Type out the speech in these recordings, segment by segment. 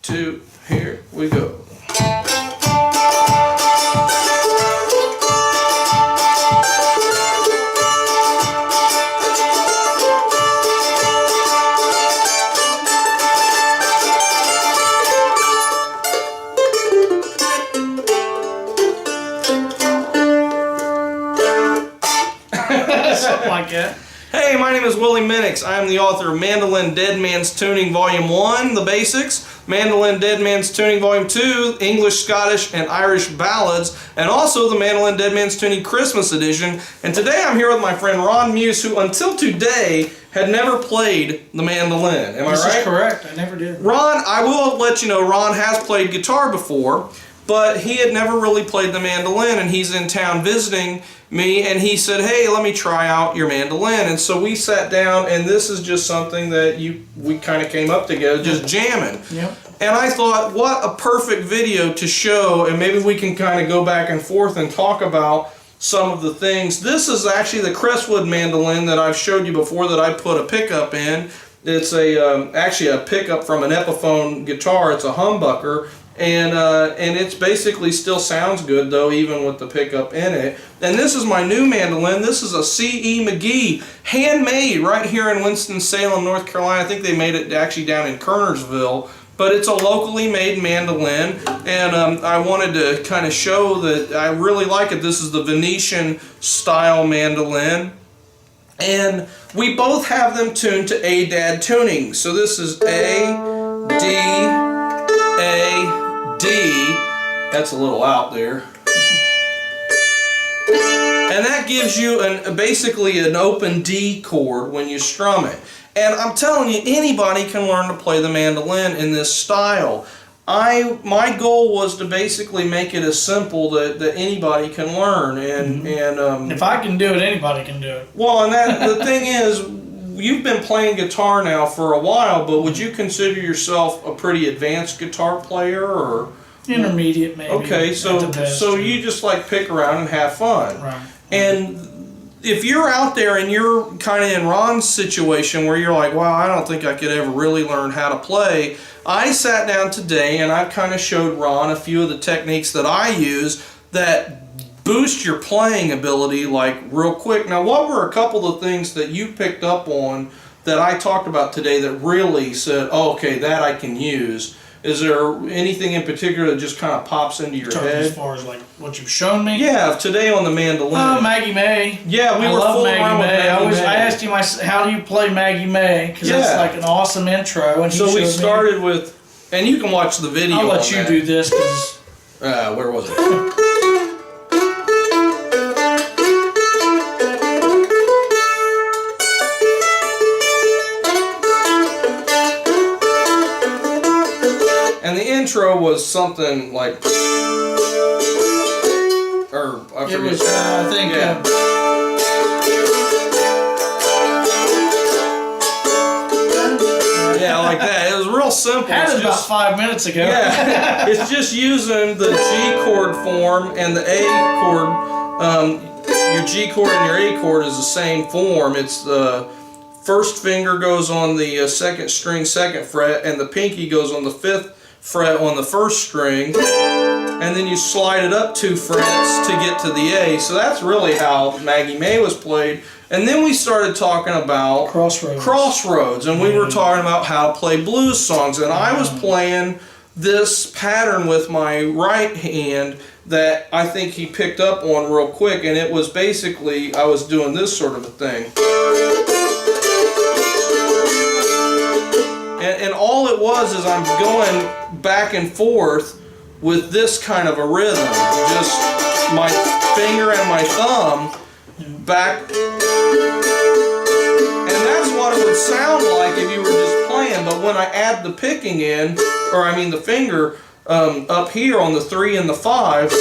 2, here we go. Something like that. Hey, my name is Willy Minnix. I am the author of Mandolin Dead Man's Tuning Volume 1, The Basics, Mandolin Dead Man's Tuning Volume 2, English, Scottish, and Irish Ballads, and also the Mandolin Dead Man's Tuning Christmas Edition. And today I'm here with my friend Ron Muse, who until today had never played the mandolin. Am I right? This is correct. I never did. Ron, I will let you know, Ron has played guitar before, but he had never really played the mandolin, and he's in town visiting me, and he said, hey, let me try out your mandolin. And so we sat down, and this is just something that we kind of came up together, just jamming. Yep. And I thought, what a perfect video to show, and maybe we can kind of go back and forth and talk about some of the things. This is actually the Crestwood mandolin that I've showed you before that I put a pickup in. It's actually a pickup from an Epiphone guitar. It's a humbucker. And it's basically still sounds good though, even with the pickup in it. And this is my new mandolin. This is a C.E. Maggie, handmade right here in Winston-Salem, North Carolina. I think they made it actually down in Kernersville, but it's a locally made mandolin. And I wanted to kind of show that I really like it. This is the Venetian style mandolin. And we both have them tuned to A-Dad tuning. So this is A, D, A, D, that's a little out there, and that gives you basically an open D chord when you strum it. And I'm telling you, anybody can learn to play the mandolin in this style. My goal was to basically make it as simple that anybody can learn, and if I can do it, anybody can do it. Well, and the thing is, you've been playing guitar now for a while, but would you consider yourself a pretty advanced guitar player, or intermediate maybe? Okay, so you just like pick around and have fun. Right. And if you're out there and you're kind of in Ron's situation where you're like, wow, I don't think I could ever really learn how to play, I sat down today and I kind of showed Ron a few of the techniques that I use that boost your playing ability like real quick. Now, what were a couple of things that you picked up on that I talked about today that really said, oh, okay, that I can use? Is there anything in particular that just kind of pops into your head? As far as like what you've shown me? Yeah, today on the mandolin. Maggie May. Yeah, I were love fooling Maggie around with May. Maggie May. I asked you, how do you play Maggie May? Because it's like an awesome intro. And so we started with, and you can watch the video. I'll let you do this because. Where was it? And the intro was something like, or I forget. It was, I think. Yeah. Yeah, like that. It was real simple. Had it about 5 minutes ago. Yeah, it's just using the G chord form and the A chord. Your G chord and your A chord is the same form. It's the first finger goes on the second string, second fret, and the pinky goes on the fifth fret on the first string, and then you slide it up 2 frets to get to the A. So that's really how Maggie May was played. And then we started talking about crossroads, and we were talking about how to play blues songs, and I was playing this pattern with my right hand that I think he picked up on real quick, and it was basically, I was doing this sort of a thing. And all it was is I'm going back and forth with this kind of a rhythm. Just my finger and my thumb back. And that's what it would sound like if you were just playing. But when I add the picking in, or I mean the finger up here on the 3 and the 5,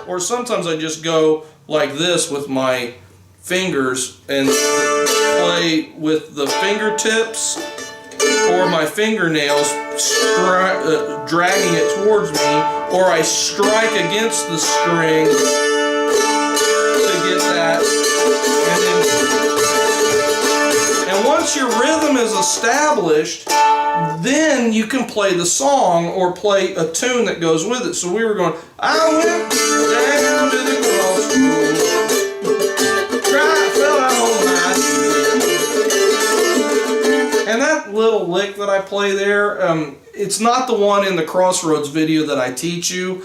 or sometimes I just go like this with my fingers and play with the fingertips or my fingernails dragging it towards me, or I strike against the string to get that, and then once your rhythm is established, then you can play the song or play a tune that goes with it. So we were going, I went down to the crossroads, fell out on my feet. And that little lick that I play there, it's not the one in the Crossroads video that I teach you.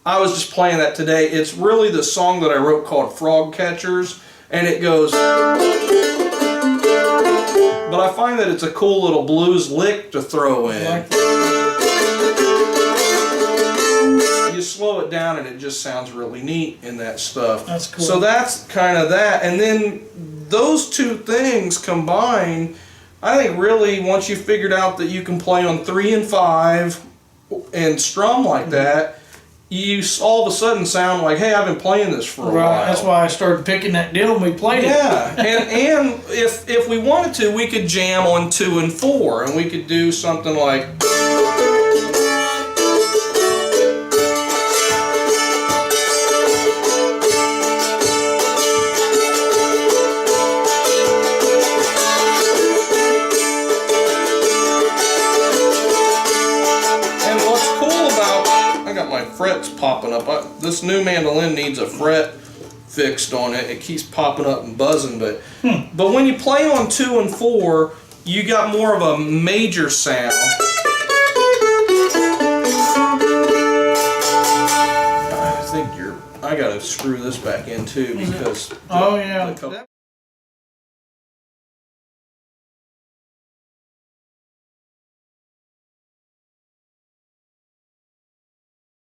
I was just playing that today. It's really the song that I wrote called Frog Catchers, and it goes, but I find that it's a cool little blues lick to throw in. You slow it down and it just sounds really neat in that stuff. That's cool. So that's kind of that. And then those two things combined, I think really once you figured out that you can play on 3 and 5 and strum like that, you all of a sudden sound like, hey, I've been playing this for a while. That's why I started picking that deal and we played it. Yeah, and if we wanted to, we could jam on 2 and 4, and we could do something like. Frets popping up. This new mandolin needs a fret fixed on it. It keeps popping up and buzzing, but when you play on 2 and 4, you got more of a major sound. I think I gotta screw this back in too because oh yeah.